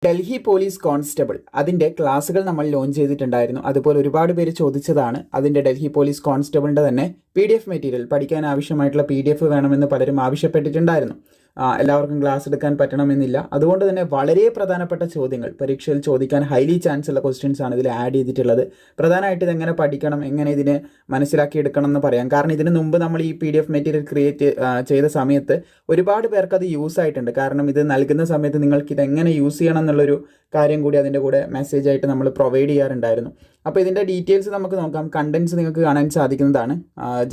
Delhi police constable അതിൻ്റെ ക്ലാസ്സുകൾ നമ്മൾ ലോഞ്ച് ചെയ്തിട്ടുണ്ടായിരുന്നു. അതുപോലെ ഒരുപാട് പേര് ചോദിച്ചതാണ് അതിൻ്റെ ഡൽഹി പോലീസ് കോൺസ്റ്റബിളിൻ്റെ തന്നെ PDF മെറ്റീരിയൽ പഠിക്കാൻ ആവശ്യമായിട്ടുള്ള PDF വേണമെന്ന് പലരും ആവശ്യപ്പെട്ടിട്ടുണ്ടായിരുന്നു. എല്ലാവർക്കും ക്ലാസ് എടുക്കാൻ പറ്റണമെന്നില്ല. അതുകൊണ്ട് തന്നെ വളരെ പ്രധാനപ്പെട്ട ചോദ്യങ്ങൾ പരീക്ഷയിൽ ചോദിക്കാൻ ഹൈലി ചാൻസ് ഉള്ള ക്വസ്റ്റ്യൻസ് ആണ് ഇതിൽ ആഡ് ചെയ്തിട്ടുള്ളത്. പ്രധാനമായിട്ട് ഇതെങ്ങനെ പഠിക്കണം, എങ്ങനെ ഇതിനെ മനസ്സിലാക്കിയെടുക്കണം എന്ന് പറയാം. കാരണം ഇതിന് മുമ്പ് നമ്മൾ ഈ PDF മെറ്റീരിയൽ ക്രിയേറ്റ് ചെയ്ത സമയത്ത് ഒരുപാട് പേർക്ക് അത് യൂസ് ആയിട്ടുണ്ട്. കാരണം ഇത് നൽകുന്ന സമയത്ത് നിങ്ങൾക്ക് ഇതെങ്ങനെ യൂസ് ചെയ്യണം എന്നുള്ളൊരു കാര്യം കൂടി അതിൻ്റെ കൂടെ മെസ്സേജ് ആയിട്ട് നമ്മൾ പ്രൊവൈഡ് ചെയ്യാറുണ്ടായിരുന്നു. അപ്പോൾ ഇതിൻ്റെ ഡീറ്റെയിൽസ് നമുക്ക് നോക്കാം. കണ്ടൻസ് നിങ്ങൾക്ക് കാണാൻ സാധിക്കുന്നതാണ്.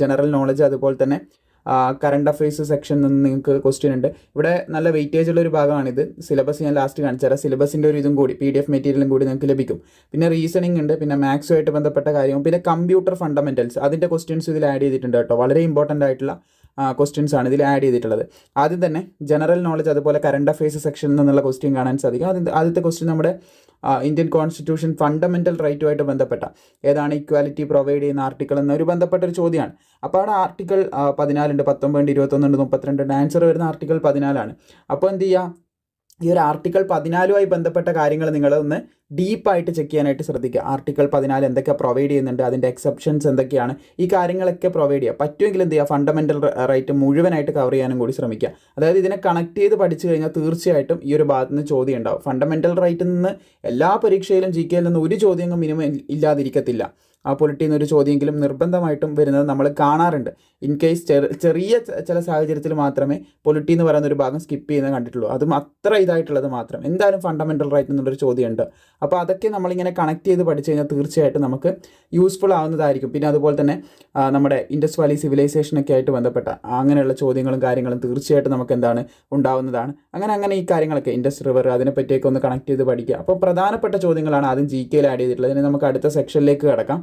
ജനറൽ നോളജ്, അതുപോലെ തന്നെ കറണ്ട് അഫയേഴ്സ് സെക്ഷനിൽ നിന്ന് നിങ്ങൾക്ക് ക്വസ്റ്റ്യൻ ഉണ്ട്. ഇവിടെ നല്ല വെയിറ്റേജ് ഉള്ള ഒരു ഭാഗമാണിത്. സിലബസ് ഞാൻ ലാസ്റ്റ് കാണിച്ചു തരാം. സിലബസിൻ്റെ ഒരു ഇതും കൂടി PDF മെറ്റീരിയലും കൂടി നിങ്ങൾക്ക് ലഭിക്കും. പിന്നെ റീസണിങ് ഉണ്ട്, പിന്നെ മാത്സുമായിട്ട് ബന്ധപ്പെട്ട കാര്യവും, പിന്നെ കമ്പ്യൂട്ടർ ഫണ്ടമെൻറ്റൽസ് അതിൻ്റെ ക്വസ്റ്റ്യൻസ് ഇതിൽ ആഡ് ചെയ്തിട്ടുണ്ട് കേട്ടോ. വളരെ ഇമ്പോർട്ടൻ്റ് ആയിട്ടുള്ള ക്വസ്റ്റ്യൻസ് ആണ് ഇതിൽ ആഡ് ചെയ്തിട്ടുള്ളത്. ആദ്യം തന്നെ ജനറൽ നോളജ് അതുപോലെ കറണ്ട് അഫയേഴ്സ് സെക്ഷനിൽ നിന്നുള്ള ക്വസ്റ്റ്യൻ കാണാൻ സാധിക്കും. ആദ്യത്തെ ക്വസ്റ്റ്യൻ നമ്മുടെ ഇന്ത്യൻ കോൺസ്റ്റിറ്റ്യൂഷൻ ഫണ്ടമെൻ്റൽ റൈറ്റുമായിട്ട് ബന്ധപ്പെട്ട ഏതാണ് ഇക്വാലിറ്റി പ്രൊവൈഡ് ചെയ്യുന്ന ആർട്ടിക്കിൾ എന്നൊരു ബന്ധപ്പെട്ട ഒരു ചോദ്യമാണ്. അപ്പോൾ അവിടെ ആർട്ടിക്കിൾ 14 ഉണ്ട്, 19 ഉണ്ട്, 21 ഉണ്ട്, 32 ഉണ്ട്. ആൻസർ വരുന്ന ആർട്ടിക്കിൾ 14 ആണ്. അപ്പോൾ എന്ത് ചെയ്യുക, ഈ ഒരു ആർട്ടിക്കിൾ 14 ബന്ധപ്പെട്ട കാര്യങ്ങൾ നിങ്ങൾ ഒന്ന് ഡീപ്പായിട്ട് ചെക്ക് ചെയ്യാനായിട്ട് ശ്രദ്ധിക്കുക. ആർട്ടിക്കിൾ 14 എന്തൊക്കെ പ്രൊവൈഡ് ചെയ്യുന്നുണ്ട്, അതിൻ്റെ എക്സെപ്ഷൻസ് എന്തൊക്കെയാണ്, ഈ കാര്യങ്ങളൊക്കെ പ്രൊവൈഡ് ചെയ്യുക. പറ്റുമെങ്കിൽ എന്ത് ചെയ്യുക, ഫണ്ടമെൻ്റൽ റൈറ്റ് മുഴുവനായിട്ട് കവർ ചെയ്യാനും കൂടി ശ്രമിക്കുക. അതായത് ഇതിനെ കണക്ട് ചെയ്ത് പഠിച്ചു കഴിഞ്ഞാൽ തീർച്ചയായിട്ടും ഈ ഒരു ഭാഗത്ത് നിന്ന് ചോദ്യം ഉണ്ടാവും. ഫണ്ടമെൻ്റൽ റൈറ്റിൽ നിന്ന് എല്ലാ പരീക്ഷയിലും GK നിന്ന് ഒരു ചോദ്യങ്ങൾ മിനിമം ഇല്ലാതിരിക്കത്തില്ല. ആ പൊളിറ്റിയിൽ നിന്ന് ഒരു ചോദ്യമെങ്കിലും നിർബന്ധമായിട്ടും വരുന്നത് നമ്മൾ കാണാറുണ്ട്. ഇൻ കേസ് ചെറിയ ചില സാഹചര്യത്തിൽ മാത്രമേ പൊളിറ്റി എന്ന് പറയുന്ന ഒരു ഭാഗം സ്കിപ്പ് ചെയ്യുന്നത് കണ്ടിട്ടുള്ളൂ. അതും അത്ര ഇതായിട്ടുള്ളത് മാത്രം. എന്തായാലും ഫണ്ടമെൻ്റൽ റൈറ്റ് എന്നുള്ളൊരു ചോദ്യമുണ്ട്. അപ്പോൾ അതൊക്കെ നമ്മളിങ്ങനെ കണക്ട് ചെയ്ത് പഠിച്ചു കഴിഞ്ഞാൽ തീർച്ചയായിട്ടും നമുക്ക് യൂസ്ഫുൾ ആവുന്നതായിരിക്കും. പിന്നെ അതുപോലെ തന്നെ നമ്മുടെ ഇൻഡസ് വാലി സിവിലൈസേഷനൊക്കെ ആയിട്ട് ബന്ധപ്പെട്ട അങ്ങനെയുള്ള ചോദ്യങ്ങളും കാര്യങ്ങളും തീർച്ചയായിട്ടും നമുക്ക് എന്താണ് ഉണ്ടാവുന്നതാണ്. അങ്ങനെ ഈ കാര്യങ്ങളൊക്കെ ഇൻഡസ് റിവർ അതിനെപ്പറ്റിയൊക്കെ ഒന്ന് കണക്ട് ചെയ്ത് പഠിക്കുക. അപ്പോൾ പ്രധാനപ്പെട്ട ചോദ്യങ്ങളാണ് ആദ്യം GKയിൽ ആഡ് ചെയ്തിട്ടുള്ളത്. ഇനി നമുക്ക് അടുത്ത സെക്ഷനിലേക്ക് കിടക്കാം.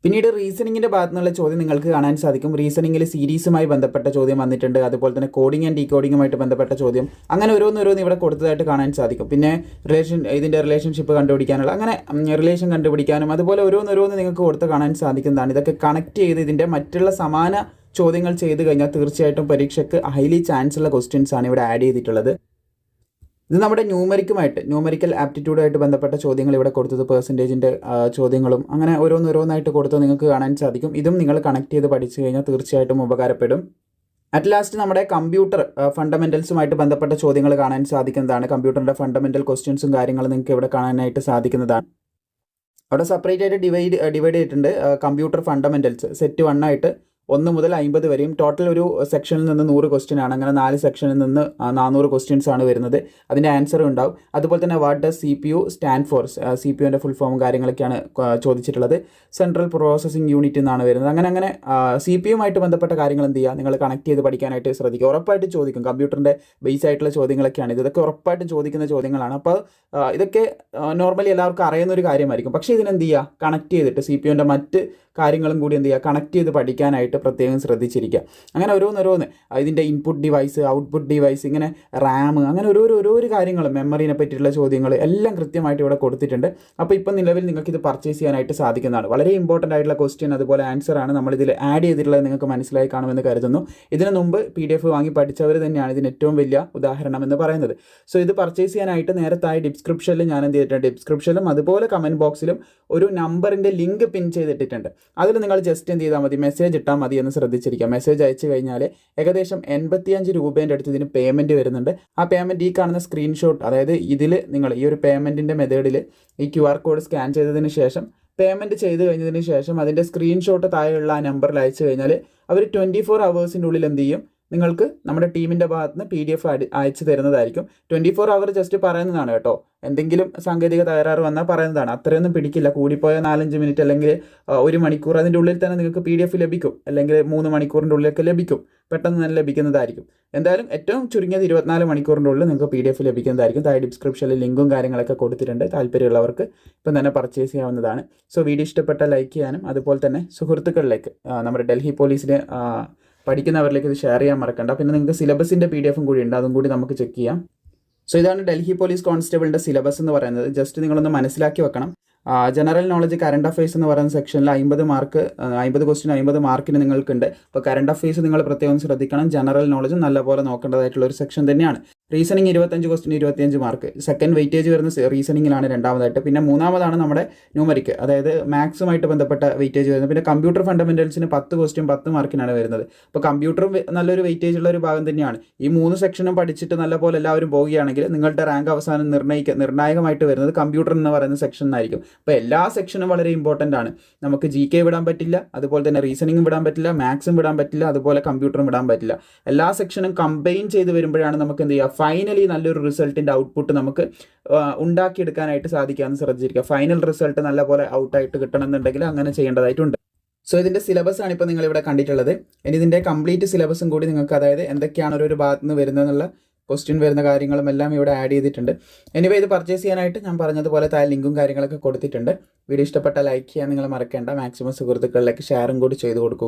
പിന്നീട് റീസണിങ്ങിൻ്റെ ഭാഗത്തു നിന്നുള്ള ചോദ്യം നിങ്ങൾക്ക് കാണാൻ സാധിക്കും. റീസണിങ്ങിൽ സീരീസുമായി ബന്ധപ്പെട്ട ചോദ്യം വന്നിട്ടുണ്ട്. അതുപോലെ തന്നെ കോഡിംഗ് ആൻഡ് ഡീകോഡിങ്ങുമായിട്ട് ബന്ധപ്പെട്ട ചോദ്യം. അങ്ങനെ ഓരോന്നോരോന്ന് ഇവിടെ കൊടുത്തതായിട്ട് കാണാൻ സാധിക്കും. പിന്നെ ഇതിൻ്റെ റിലേഷൻഷിപ്പ് കണ്ടുപിടിക്കാനുള്ള അങ്ങനെ റിലേഷൻ കണ്ടുപിടിക്കാനും അതുപോലെ ഓരോന്നോരോന്ന് നിങ്ങൾക്ക് കൊടുത്ത് കാണാൻ സാധിക്കുന്നതാണ്. ഇതൊക്കെ കണക്ട് ചെയ്ത് ഇതിൻ്റെ മറ്റുള്ള സമാന ചോദ്യങ്ങൾ ചെയ്ത് കഴിഞ്ഞാൽ തീർച്ചയായിട്ടും പരീക്ഷയ്ക്ക് ഹൈലി ചാൻസ് ഉള്ള ക്വസ്റ്റ്യൻസ് ആണ് ഇവിടെ ആഡ് ചെയ്തിട്ടുള്ളത്. ഇത് നമ്മുടെ ന്യൂമറിക്കൽ ആപ്റ്റിറ്റ്യൂഡായിട്ട് ബന്ധപ്പെട്ട ചോദ്യങ്ങൾ ഇവിടെ കൊടുത്തത്, പെർസെൻറ്റേജിൻ്റെ ചോദ്യങ്ങളും അങ്ങനെ ഓരോന്നായിട്ട് കൊടുത്ത് നിങ്ങൾക്ക് കാണാൻ സാധിക്കും. ഇതും നിങ്ങൾ കണക്ട് ചെയ്ത് പഠിച്ചു കഴിഞ്ഞാൽ തീർച്ചയായിട്ടും ഉപകാരപ്പെടും. അറ്റ് ലാസ്റ്റ് നമ്മുടെ കമ്പ്യൂട്ടർ ഫണ്ടമെൻറ്റൽസുമായിട്ട് ബന്ധപ്പെട്ട ചോദ്യങ്ങൾ കാണാൻ സാധിക്കുന്നതാണ്. കമ്പ്യൂട്ടറിൻ്റെ ഫണ്ടമെൻ്റൽ ക്വസ്റ്റ്യൻസും കാര്യങ്ങളും നിങ്ങൾക്ക് ഇവിടെ കാണാനായിട്ട് സാധിക്കുന്നതാണ്. അവിടെ സെപ്പറേറ്റ് ആയിട്ട് ഡിവൈഡ് ചെയ്തിട്ടുണ്ട്. കമ്പ്യൂട്ടർ ഫണ്ടമെൻറ്റൽസ് സെറ്റ് 1 ആയിട്ട് 1 മുതൽ 50 വരെയും ടോട്ടൽ ഒരു സെക്ഷനിൽ നിന്ന് 100 ക്വസ്റ്റ്യൻ ആണ്. അങ്ങനെ 4 സെക്ഷനിൽ നിന്ന് 400 ക്വസ്റ്റ്യൻസ് ആണ് വരുന്നത്. അതിൻ്റെ ആൻസർ ഉണ്ടാവും. അതുപോലെ തന്നെ what does CPU stand for, CPUൻ്റെ ഫുൾ ഫോമും കാര്യങ്ങളൊക്കെയാണ് ചോദിച്ചിട്ടുള്ളത്. സെൻട്രൽ പ്രോസസ്സിംഗ് യൂണിറ്റ് എന്നാണ് വരുന്നത്. അങ്ങനെ CPUമായിട്ട് ബന്ധപ്പെട്ട കാര്യങ്ങൾ എന്ത് ചെയ്യുക, നിങ്ങൾ കണക്ട് ചെയ്ത് പഠിക്കാനായിട്ട് ശ്രദ്ധിക്കുക. ഉറപ്പായിട്ട് ചോദിക്കും. കമ്പ്യൂട്ടറിൻ്റെ ബേസ് ആയിട്ടുള്ള ചോദ്യങ്ങളൊക്കെയാണ് ഇതൊക്കെ ഉറപ്പായിട്ടും ചോദിക്കുന്ന ചോദ്യങ്ങളാണ്. അപ്പോൾ ഇതൊക്കെ നോർമലി എല്ലാവർക്കും അറിയുന്ന ഒരു കാര്യമായിരിക്കും. പക്ഷേ ഇതിനെന്ത് ചെയ്യുക, കണക്ട് ചെയ്തിട്ട് CPUൻ്റെ മറ്റ് കാര്യങ്ങളും കൂടി എന്ത് ചെയ്യുക, കണക്ട് ചെയ്ത് പഠിക്കാനായിട്ട് പ്രത്യേകം ശ്രദ്ധിച്ചിരിക്കുക. അങ്ങനെ ഓരോന്ന് ഇതിൻ്റെ ഇൻപുട്ട് ഡിവൈസ്, ഔട്ട്പുട്ട് ഡിവൈസ്, ഇങ്ങനെ RAM, അങ്ങനെ ഓരോ കാര്യങ്ങളും മെമ്മറിനെ പറ്റിയിട്ടുള്ള ചോദ്യങ്ങൾ എല്ലാം കൃത്യമായിട്ട് ഇവിടെ കൊടുത്തിട്ടുണ്ട്. അപ്പോൾ ഇപ്പം നിലവിൽ നിങ്ങൾക്ക് ഇത് പർച്ചേസ് ചെയ്യാനായിട്ട് സാധിക്കുന്നതാണ്. വളരെ ഇമ്പോർട്ടൻ്റ് ആയിട്ടുള്ള ക്വസ്റ്റ്യൻ അതുപോലെ ആൻസർ ആണ് നമ്മളിതിൽ ആഡ് ചെയ്തിട്ടുള്ളത്. നിങ്ങൾക്ക് മനസ്സിലായി കാണുമെന്ന് കരുതുന്നു. ഇതിന് മുമ്പ് PDF വാങ്ങി പഠിച്ചവർ തന്നെയാണ് ഇതിന് ഏറ്റവും വലിയ ഉദാഹരണം എന്ന് പറയുന്നത്. സോ ഇത് പർച്ചേസ് ചെയ്യാനായിട്ട് നേരത്തായി ഡിസ്ക്രിപ്ഷനിൽ ഞാൻ എന്ത് ചെയ്തിട്ടുണ്ട്, ഡിസ്ക്രിപ്ഷനിലും അതുപോലെ കമൻറ്റ് ബോക്സിലും ഒരു നമ്പറിൻ്റെ ലിങ്ക് പിൻ ചെയ്തിട്ടിട്ടുണ്ട്. അതിൽ നിങ്ങൾ ജസ്റ്റ് എന്ത് ചെയ്താൽ മതി, മെസ്സേജ് ഇട്ടാൽ മതി എന്ന് ശ്രദ്ധിച്ചിരിക്കുക. മെസ്സേജ് അയച്ചു കഴിഞ്ഞാൽ ഏകദേശം 85 രൂപേൻ്റെ അടുത്ത് ഇതിന് പേയ്മെൻറ്റ് വരുന്നുണ്ട്. ആ പേയ്മെൻറ്റ് ഈ കാണുന്ന സ്ക്രീൻഷോട്ട്, അതായത് ഇതിൽ നിങ്ങൾ ഈ ഒരു പേയ്മെൻറ്റിൻ്റെ മെത്തേഡിൽ ഈ QR കോഡ് സ്കാൻ ചെയ്തതിന് ശേഷം പേയ്മെൻറ്റ് ചെയ്ത് കഴിഞ്ഞതിന് ശേഷം അതിൻ്റെ സ്ക്രീൻഷോട്ട് താഴെയുള്ള ആ നമ്പറിൽ അയച്ചു കഴിഞ്ഞാൽ അവർ 24 ഹവേഴ്സിൻ്റെ ഉള്ളിൽ എന്ത് ചെയ്യും, നിങ്ങൾക്ക് നമ്മുടെ ടീമിൻ്റെ ഭാഗത്ത് നിന്ന് PDF അയച്ചു തരുന്നതായിരിക്കും. 24 അവർ ജസ്റ്റ് പറയുന്നതാണ് കേട്ടോ. എന്തെങ്കിലും സാങ്കേതിക തകരാറ് വന്നാൽ പറയുന്നതാണ്. അത്രയൊന്നും പിടിക്കില്ല. കൂടിപ്പോയ 4-5 മിനിറ്റ് അല്ലെങ്കിൽ 1 മണിക്കൂർ അതിൻ്റെ ഉള്ളിൽ തന്നെ നിങ്ങൾക്ക് PDF ലഭിക്കും. അല്ലെങ്കിൽ 3 മണിക്കൂറിൻ്റെ ഉള്ളിലൊക്കെ ലഭിക്കും. പെട്ടെന്ന് തന്നെ ലഭിക്കുന്നതായിരിക്കും. എന്തായാലും ഏറ്റവും ചുരുങ്ങിയത് 24 മണിക്കൂറിൻ്റെ ഉള്ളിൽ നിങ്ങൾക്ക് PDF ലഭിക്കുന്നതായിരിക്കും. താഴെ ഡിസ്ക്രിപ്ഷനിൽ ലിങ്കും കാര്യങ്ങളൊക്കെ കൊടുത്തിട്ടുണ്ട്. താല്പര്യമുള്ളവർക്ക് ഇപ്പം തന്നെ പർച്ചേസ് ചെയ്യാവുന്നതാണ്. സോ വീഡിയോ ഇഷ്ടപ്പെട്ട ലൈക്ക് ചെയ്യാനും അതുപോലെ തന്നെ സുഹൃത്തുക്കളിലേക്ക് നമ്മുടെ ഡൽഹി പോലീസിന് പഠിക്കുന്നവരിലേക്ക് ഇത് ഷെയർ ചെയ്യാൻ മറക്കണ്ട. പിന്നെ നിങ്ങൾക്ക് സിലബസിൻ്റെ PDF കൂടി ഉണ്ട്, അതും കൂടി നമുക്ക് ചെക്ക് ചെയ്യാം. സോ ഇതാണ് ഡൽഹി പോലീസ് കോൺസ്റ്റബിളിൻ്റെ സിലബസ് എന്ന് പറയുന്നത്. ജസ്റ്റ് നിങ്ങളൊന്ന് മനസ്സിലാക്കി വെക്കണം. ജനറൽ നോളജ് കറണ്ട് അഫയേഴ്സ് എന്ന് പറയുന്ന സെക്ഷനിൽ 50 മാർക്ക് 50 ക്വസ്റ്റ്യൻ 50 മാർക്കിന് നിങ്ങൾക്കുണ്ട്. അപ്പോൾ കറണ്ട് അഫയേഴ്സ് നിങ്ങൾ പ്രത്യേകം ശ്രദ്ധിക്കണം. ജനറൽ നോളജ് നല്ലപോലെ നോക്കേണ്ടതായിട്ടുള്ള ഒരു സെക്ഷൻ തന്നെയാണ്. റീസണിങ് 25 ക്വസ്റ്റിന് 25 മാർക്ക്. സെക്കൻഡ് വെയിറ്റേജ് വരുന്ന റീസണിങ്ങിലാണ് രണ്ടാമതായിട്ട്. പിന്നെ മൂന്നാമതാണ് നമ്മുടെ ന്യൂമറിക്, അതായത് മാത്സുമായിട്ട് ബന്ധപ്പെട്ട വെയിറ്റേജ് വരുന്നത്. പിന്നെ കമ്പ്യൂട്ടർ ഫണ്ടമെന്റൽസിന് 10 ക്വസ്റ്റ്യൻ 10 മാർക്കിനാണ് വരുന്നത്. അപ്പോൾ കമ്പ്യൂട്ടറും നല്ലൊരു വെയിറ്റേജ് ഉള്ള ഒരു ഭാഗം തന്നെയാണ്. ഈ 3 സെക്ഷനും പഠിച്ചിട്ട് നല്ലപോലെ എല്ലാവരും പോവുകയാണെങ്കിൽ നിങ്ങളുടെ റാങ്ക് അവസാനം നിർണായകമായിട്ട് വരുന്നത് കമ്പ്യൂട്ടർ എന്ന് പറയുന്ന സെക്ഷൻ ആയിരിക്കും. അപ്പോൾ എല്ലാ സെക്ഷനും വളരെ ഇമ്പോർട്ടൻ്റ് ആണ്. നമുക്ക് GK വിടാൻ പറ്റില്ല, അതുപോലെ തന്നെ റീസണിങ്ങും വിടാൻ പറ്റില്ല, മാത്സും വിടാൻ പറ്റില്ല, അതുപോലെ കമ്പ്യൂട്ടറും വിടാൻ പറ്റില്ല. എല്ലാ സെക്ഷനും കമ്പൈൻ ചെയ്ത് വരുമ്പോഴാണ് നമുക്ക് എന്ത് ചെയ്യുക, ഫൈനലി നല്ലൊരു റിസൾട്ടിൻ്റെ ഔട്ട്പുട്ട് നമുക്ക് ഉണ്ടാക്കിയെടുക്കാനായിട്ട് സാധിക്കാമെന്ന് ശ്രദ്ധിച്ചിരിക്കുക. ഫൈനൽ റിസൾട്ട് നല്ലപോലെ ഔട്ടായിട്ട് കിട്ടണമെന്നുണ്ടെങ്കിൽ അങ്ങനെ ചെയ്യേണ്ടതായിട്ടുണ്ട്. സോ ഇതിൻ്റെ സിലബസ് ആണ് ഇപ്പോൾ നിങ്ങളിവിടെ കണ്ടിട്ടുള്ളത്. ഇനി ഇതിൻ്റെ കംപ്ലീറ്റ് സിലബസും കൂടി നിങ്ങൾക്ക്, അതായത് എന്തൊക്കെയാണ് ഒരു ഭാഗത്ത് നിന്ന് വരുന്നതെന്നുള്ള ക്വസ്റ്റ്യൻ വരുന്ന കാര്യങ്ങളും എല്ലാം ഇവിടെ ആഡ് ചെയ്തിട്ടുണ്ട്. എനിവേ ഇത് പർച്ചേസ് ചെയ്യാനായിട്ട് ഞാൻ പറഞ്ഞതുപോലെ താഴെ ലിങ്കും കാര്യങ്ങളൊക്കെ കൊടുത്തിട്ടുണ്ട്. വീഡിയോ ഇഷ്ടപ്പെട്ട ലൈക്ക് ചെയ്യാൻ നിങ്ങൾ മറക്കേണ്ട. മാക്സിമം സുഹൃത്തുക്കളിലേക്ക് ഷെയറും കൂടി ചെയ്ത് കൊടുക്കുക.